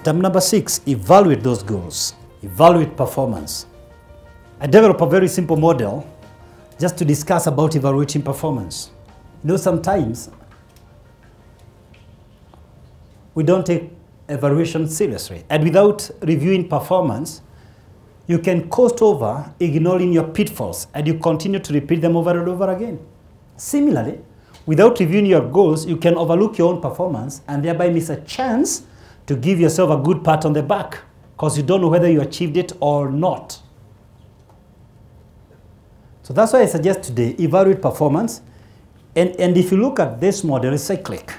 Step number 6, evaluate those goals. Evaluate performance. I developed a very simple model just to discuss about evaluating performance. You know, sometimes we don't take evaluation seriously. And without reviewing performance, you can coast over ignoring your pitfalls and you continue to repeat them over and over again. Similarly, without reviewing your goals, you can overlook your own performance and thereby miss a chance to give yourself a good pat on the back because you don't know whether you achieved it or not. So that's why I suggest today, evaluate performance. And if you look at this model, it's cyclic.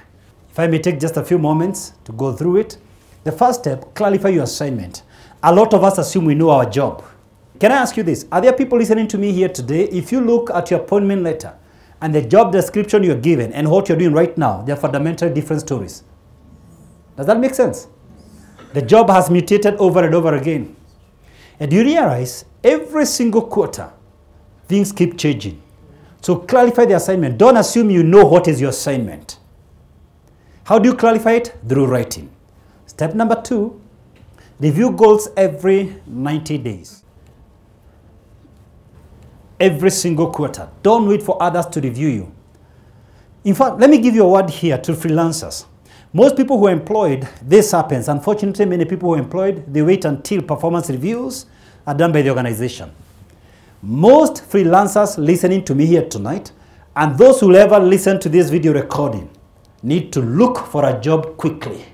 If I may take just a few moments to go through it. The first step, clarify your assignment. A lot of us assume we know our job. Can I ask you this? Are there people listening to me here today? If you look at your appointment letter and the job description you're given and what you're doing right now, they're fundamentally different stories. Does that make sense? The job has mutated over and over again. And you realize every single quarter, things keep changing. So clarify the assignment. Don't assume you know what is your assignment. How do you clarify it? Through writing. Step number 2, review goals every 90 days. Every single quarter. Don't wait for others to review you. In fact, let me give you a word here to freelancers. Most people who are employed, this happens. Unfortunately, many people who are employed, they wait until performance reviews are done by the organization. Most freelancers listening to me here tonight, and those who will ever listen to this video recording, need to look for a job quickly.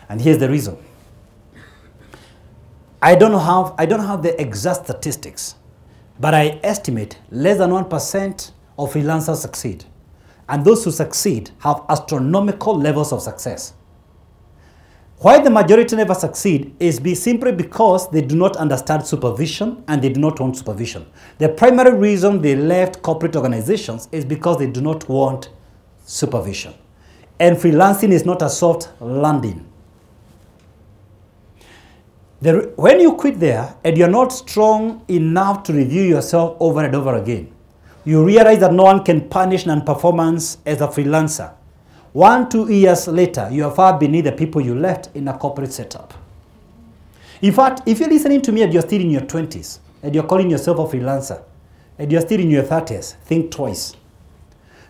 And here's the reason. I don't have the exact statistics, but I estimate less than 1% of freelancers succeed. And those who succeed have astronomical levels of success. Why the majority never succeed is simply because they do not understand supervision and they do not want supervision. The primary reason they left corporate organizations is because they do not want supervision. And freelancing is not a soft landing. When you quit there and you're not strong enough to review yourself over and over again, you realize that no one can punish non-performance as a freelancer. 1-2 years later, you are far beneath the people you left in a corporate setup. In fact, if you're listening to me and you're still in your 20s and you're calling yourself a freelancer and you're still in your 30s, think twice.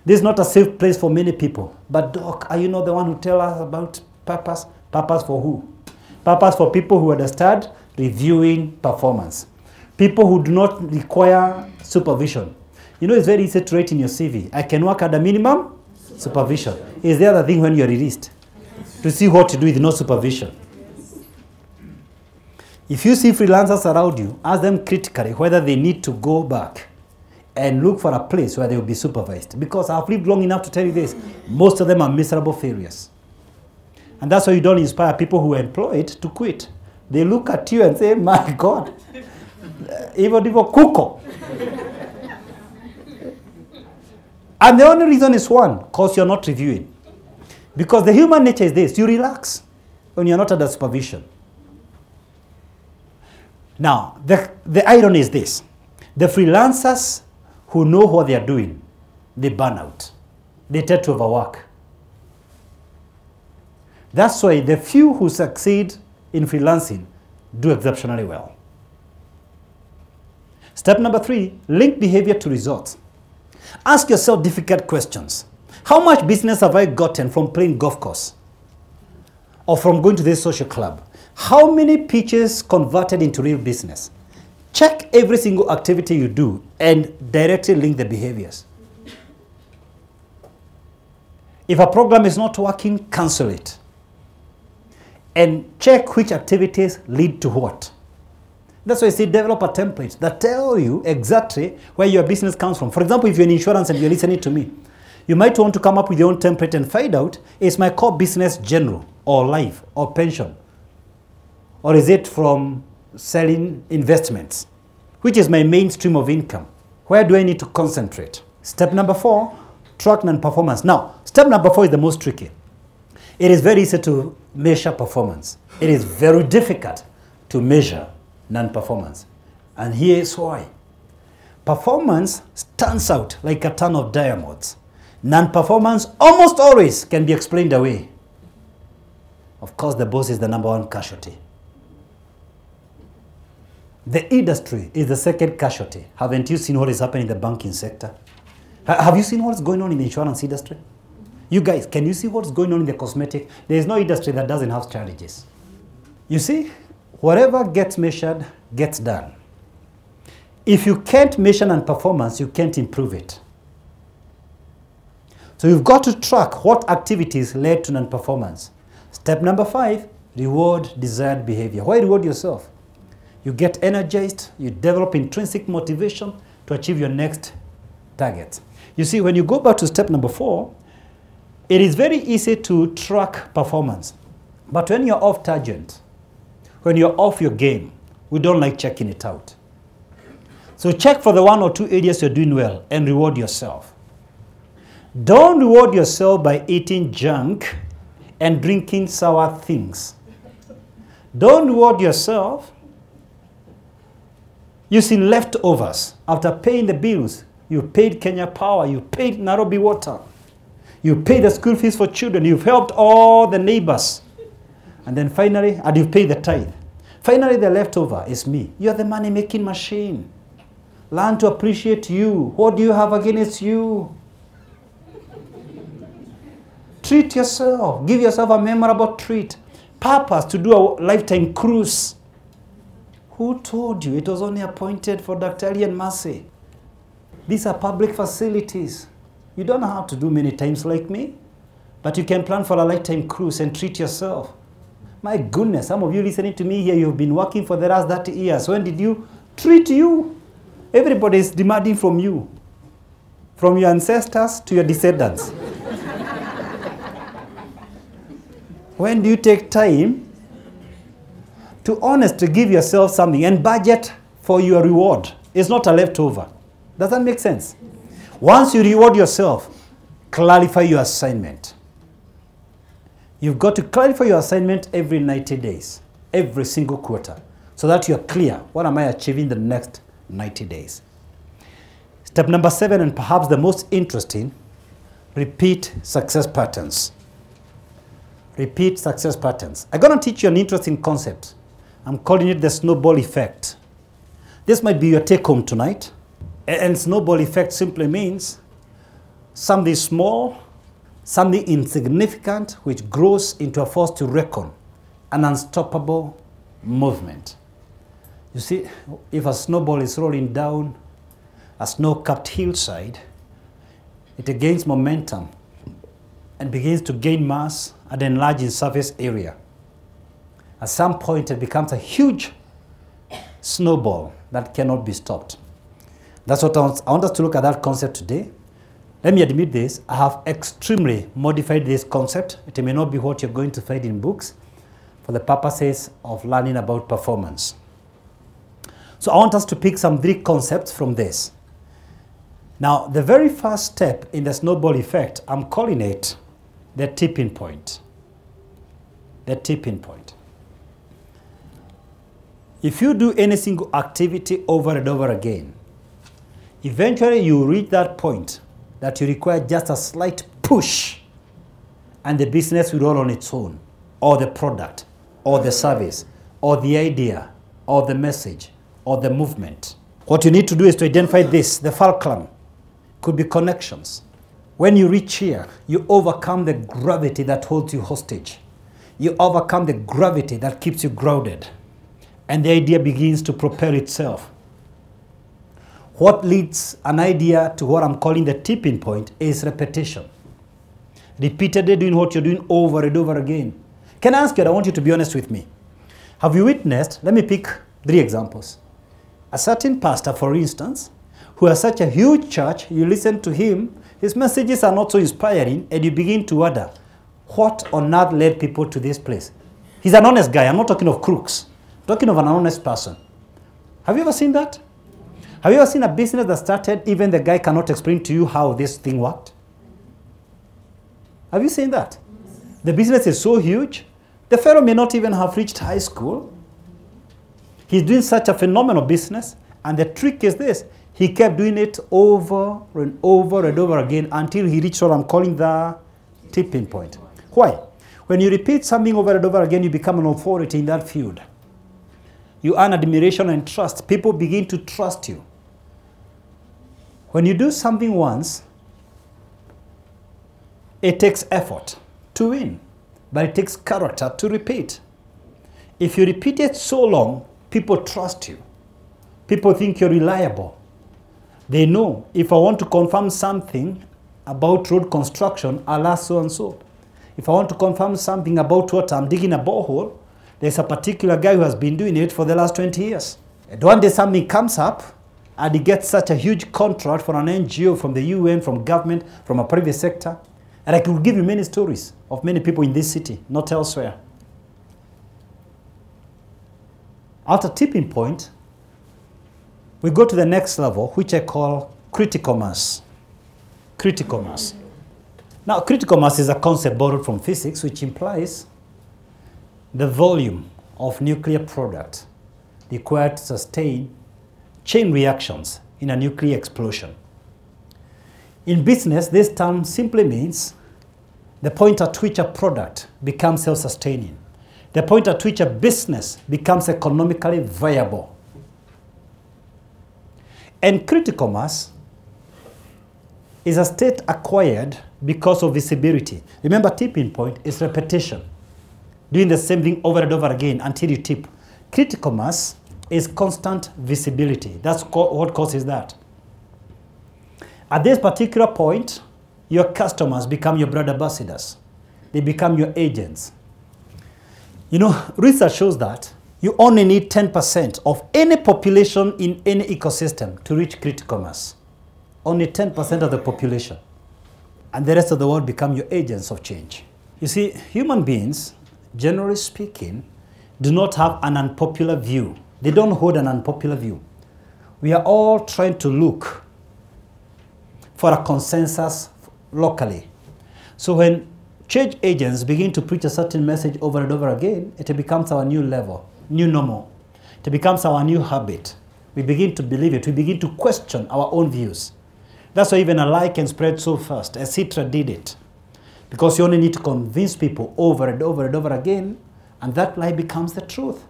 This is not a safe place for many people. But Doc, are you not the one who tell us about purpose? Purpose for who? Purpose for people who understand reviewing performance. People who do not require supervision. You know, it's very easy to write in your CV, I can work at a minimum supervision. Is the other thing when you're released? To see what to do with no supervision. If you see freelancers around you, ask them critically whether they need to go back and look for a place where they will be supervised. Because I've lived long enough to tell you this, most of them are miserable failures. And that's why you don't inspire people who are employed to quit. They look at you and say, my God, even kuko. And the only reason is one, because you're not reviewing. Because the human nature is this, you relax when you're not under supervision. Now, the irony is this. The freelancers who know what they are doing, they burn out. They tend to overwork. That's why the few who succeed in freelancing do exceptionally well. Step number 3, link behavior to results. Ask yourself difficult questions. How much business have I gotten from playing golf course? Or from going to this social club? How many pitches converted into real business? Check every single activity you do and directly link the behaviors. If a program is not working, cancel it. And check which activities lead to what. That's why I say develop a template that tell you exactly where your business comes from. For example, if you're in insurance and you're listening to me, you might want to come up with your own template and find out, is my core business general or life or pension? Or is it from selling investments? Which is my main stream of income? Where do I need to concentrate? Step number 4, track non-performance. Now, step number 4 is the most tricky. It is very easy to measure performance. It is very difficult to measure non-performance. And here is why. Performance stands out like a ton of diamonds. Non-performance almost always can be explained away. Of course, the boss is the number one casualty. The industry is the second casualty. Haven't you seen what is happening in the banking sector? Have you seen what's going on in the insurance industry? You guys, can you see what's going on in the cosmetic? There is no industry that doesn't have strategies. You see, whatever gets measured gets done. If you can't measure non-performance, you can't improve it. So you've got to track what activities led to non-performance. Step number 5, reward desired behavior. Why reward yourself? You get energized, you develop intrinsic motivation to achieve your next target. You see, when you go back to step number 4, it is very easy to track performance. But when you're off tangent, when you're off your game, we don't like checking it out. So check for the 1 or 2 areas you're doing well and reward yourself. Don't reward yourself by eating junk and drinking sour things. Don't reward yourself using leftovers. After paying the bills, you paid Kenya Power, you paid Nairobi Water, you paid the school fees for children, you've helped all the neighbors. And then finally, and you've paid the tithe. Finally, the leftover is me. You're the money-making machine. Learn to appreciate you. What do you have against you? Treat yourself. Give yourself a memorable treat. Purpose to do a lifetime cruise. Who told you it was only appointed for Dr. Ali and Mercy? These are public facilities. You don't have to do many times like me, but you can plan for a lifetime cruise and treat yourself. My goodness, some of you listening to me here, you've been working for the last 30 years. When did you treat you? Everybody is demanding from you, from your ancestors to your descendants. When do you take time to honestly give yourself something and budget for your reward? It's not a leftover. Does that make sense? Once you reward yourself, clarify your assignment. You've got to clarify your assignment every 90 days, every single quarter, so that you're clear. What am I achieving the next 90 days? Step number 7, and perhaps the most interesting, repeat success patterns. Repeat success patterns. I'm going to teach you an interesting concept. I'm calling it the snowball effect. This might be your take home tonight. And snowball effect simply means something small, something insignificant, which grows into a force to reckon, an unstoppable movement. You see, if a snowball is rolling down a snow-capped hillside, it gains momentum and begins to gain mass and enlarge in surface area. At some point, it becomes a huge snowball that cannot be stopped. That's what I want us to look at that concept today. Let me admit this, I have extremely modified this concept. It may not be what you're going to find in books for the purposes of learning about performance. So I want us to pick some 3 concepts from this. Now, the very first step in the snowball effect, I'm calling it the tipping point. The tipping point. If you do any single activity over and over again, eventually you reach that point that you require just a slight push and the business will roll on its own, or the product, or the service, or the idea, or the message, or the movement. What you need to do is to identify this, the fulcrum. Could be connections. When you reach here, you overcome the gravity that holds you hostage. You overcome the gravity that keeps you grounded. And the idea begins to propel itself. What leads an idea to what I'm calling the tipping point is repetition. Repeatedly doing what you're doing over and over again. Can I ask you, I want you to be honest with me. Have you witnessed, let me pick 3 examples. A certain pastor, for instance, who has such a huge church, you listen to him, his messages are not so inspiring, and you begin to wonder, what on earth led people to this place? He's an honest guy. I'm not talking of crooks. I'm talking of an honest person. Have you ever seen that? Have you ever seen a business that started, even the guy cannot explain to you how this thing worked? Have you seen that? The business is so huge, the fellow may not even have reached high school. He's doing such a phenomenal business, and the trick is this. He kept doing it over and over and over again until he reached what I'm calling the tipping point. Why? When you repeat something over and over again, you become an authority in that field. You earn admiration and trust. People begin to trust you. When you do something once, it takes effort to win, but it takes character to repeat. If you repeat it so long, people trust you. People think you're reliable. They know if I want to confirm something about road construction, I'll ask so and so. If I want to confirm something about what I'm digging a borehole, there's a particular guy who has been doing it for the last 20 years. And one day something comes up and he gets such a huge contract for an NGO, from the UN, from government, from a private sector. And I could give you many stories of many people in this city, not elsewhere. At a tipping point, we go to the next level, which I call critical mass. Critical mass. Now, critical mass is a concept borrowed from physics, which implies the volume of nuclear product required to sustain chain reactions in a nuclear explosion. In business, this term simply means the point at which a product becomes self-sustaining, the point at which a business becomes economically viable. And critical mass is a state acquired because of visibility. Remember, tipping point is repetition, doing the same thing over and over again until you tip. Critical mass is constant visibility. That's what causes that. At this particular point, your customers become your brand ambassadors. They become your agents. You know, research shows that you only need 10% of any population in any ecosystem to reach critical mass. Only 10% of the population. And the rest of the world become your agents of change. You see, human beings, generally speaking, do not have an unpopular view. They don't hold an unpopular view. We are all trying to look for a consensus locally. So when change agents begin to preach a certain message over and over again, it becomes our new level, new normal. It becomes our new habit. We begin to believe it. We begin to question our own views. That's why even a lie can spread so fast, as Hitler did it. Because you only need to convince people over and over and over again, and that lie becomes the truth.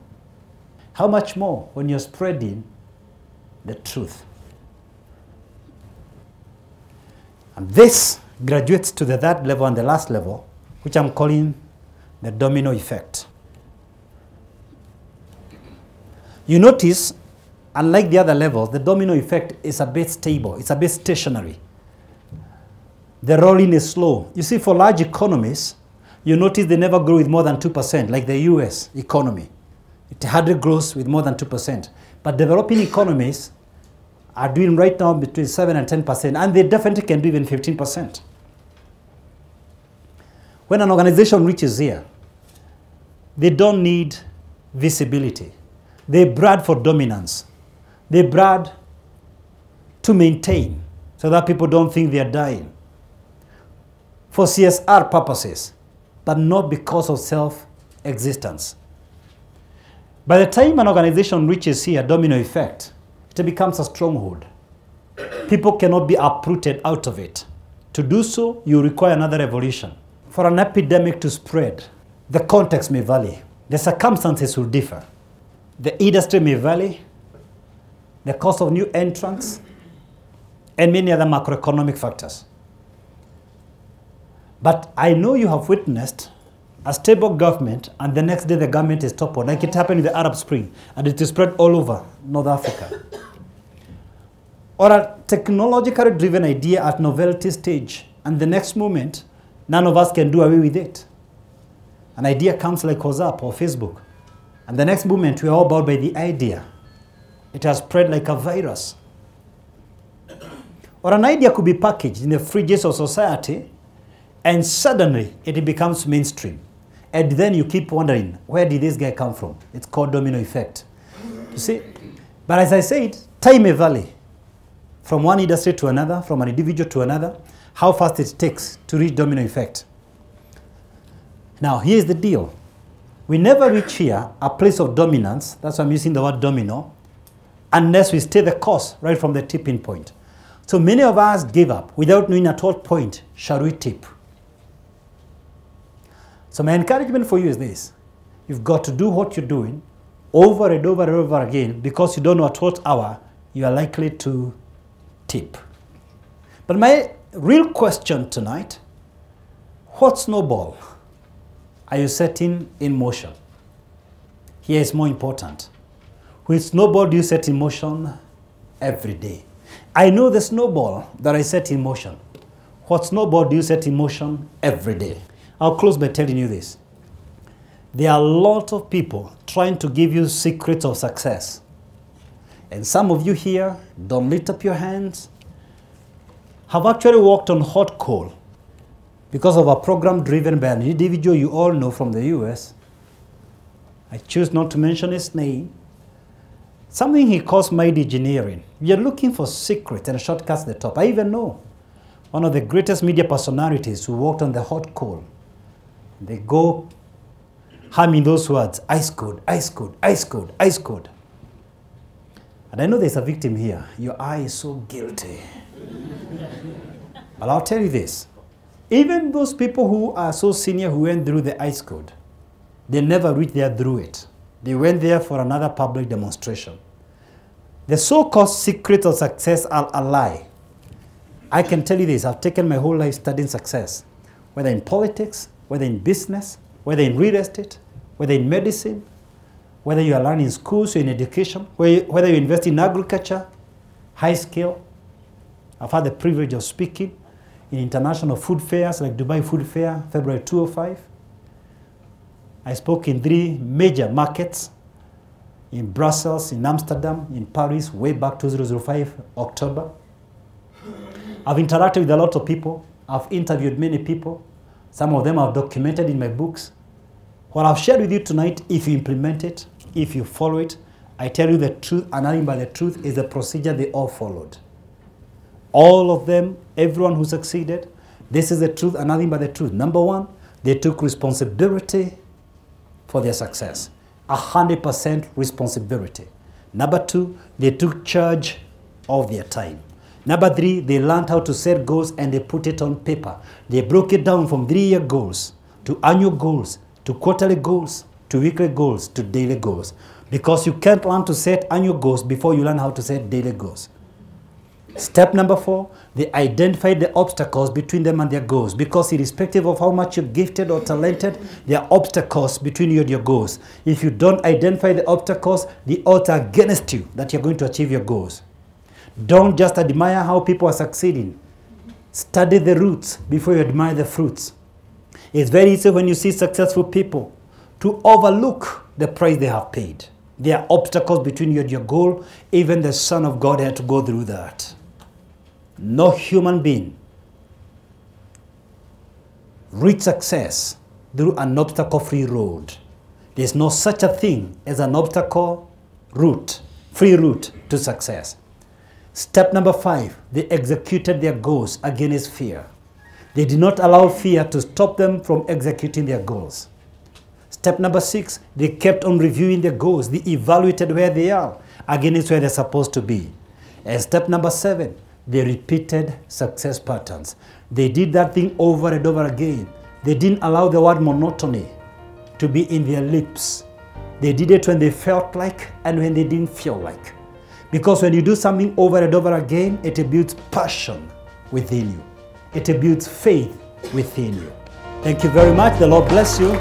How much more when you're spreading the truth? And this graduates to the third level and the last level, which I'm calling the domino effect. You notice, unlike the other levels, the domino effect is a bit stable. It's a bit stationary. The rolling is slow. You see, for large economies, you notice they never grow with more than 2%, like the US economy. It hardly grows with more than 2%. But developing economies are doing right now between 7 and 10%, and they definitely can do even 15%. When an organization reaches here, they don't need visibility. They brand for dominance. They brand to maintain so that people don't think they are dying. For CSR purposes, but not because of self-existence. By the time an organization reaches here, domino effect, it becomes a stronghold. People cannot be uprooted out of it. To do so, you require another evolution. For an epidemic to spread, the context may vary. The circumstances will differ. The industry may vary, the cost of new entrants, and many other macroeconomic factors. But I know you have witnessed a stable government, and the next day the government is toppled, like it happened in the Arab Spring, and it is spread all over North Africa. Or a technologically driven idea at novelty stage, and the next moment, none of us can do away with it. An idea comes like WhatsApp or Facebook, and the next moment we are all bound by the idea. It has spread like a virus. Or an idea could be packaged in the fridges of society, and suddenly it becomes mainstream. And then you keep wondering, where did this guy come from? It's called domino effect. You see? But as I said, time may vary from one industry to another, from an individual to another, how fast it takes to reach domino effect. Now, here's the deal. We never reach here a place of dominance, that's why I'm using the word domino, unless we stay the course right from the tipping point. So many of us give up without knowing at what point shall we tip. So my encouragement for you is this. You've got to do what you're doing over and over and over again, because you don't know at what hour you are likely to tip. But my real question tonight, what snowball are you setting in motion? Here is more important. Which snowball do you set in motion every day? I know the snowball that I set in motion. What snowball do you set in motion every day? I'll close by telling you this. There are a lot of people trying to give you secrets of success. And some of you here, don't lift up your hands, have actually walked on hot coal because of a program driven by an individual you all know from the US. I choose not to mention his name. Something he calls mind engineering. You're looking for secrets and shortcuts at the top. I even know one of the greatest media personalities who walked on the hot coal. They go humming those words, ice code, ice code, ice code, ice code. And I know there's a victim here. Your eye is so guilty. But I'll tell you this. Even those people who are so senior who went through the ice code, they never reached there through it. They went there for another public demonstration. The so-called secrets of success are a lie. I can tell you this. I've taken my whole life studying success, whether in politics, whether in business, whether in real estate, whether in medicine, whether you are learning in schools or in education, whether you invest in agriculture, high skill. I've had the privilege of speaking in international food fairs like Dubai Food Fair, February 2005. I spoke in 3 major markets, in Brussels, in Amsterdam, in Paris, way back 2005, October. I've interacted with a lot of people. I've interviewed many people. Some of them I've documented in my books. What I've shared with you tonight, if you implement it, if you follow it, I tell you the truth, and nothing but the truth is the procedure they all followed. All of them, everyone who succeeded, this is the truth and nothing but the truth. Number one, they took responsibility for their success. 100% responsibility. Number two, they took charge of their time. Number three, they learned how to set goals and they put it on paper. They broke it down from 3-year goals to annual goals, to quarterly goals, to weekly goals, to daily goals. Because you can't learn to set annual goals before you learn how to set daily goals. Step number 4, they identified the obstacles between them and their goals, because irrespective of how much you're gifted or talented, there are obstacles between you and your goals. If you don't identify the obstacles, the odds are against you that you're going to achieve your goals. Don't just admire how people are succeeding. Study the roots before you admire the fruits. It's very easy when you see successful people to overlook the price they have paid. There are obstacles between you and your goal. Even the Son of God had to go through that. No human being reached success through an obstacle-free road. There's no such a thing as an obstacle route, free route to success. Step number 5, they executed their goals against fear. They did not allow fear to stop them from executing their goals. Step number 6, they kept on reviewing their goals. They evaluated where they are against where they're supposed to be. And step number 7, they repeated success patterns. They did that thing over and over again. They didn't allow the word monotony to be in their lips. They did it when they felt like and when they didn't feel like. Because when you do something over and over again, it builds passion within you. It builds faith within you. Thank you very much. The Lord bless you.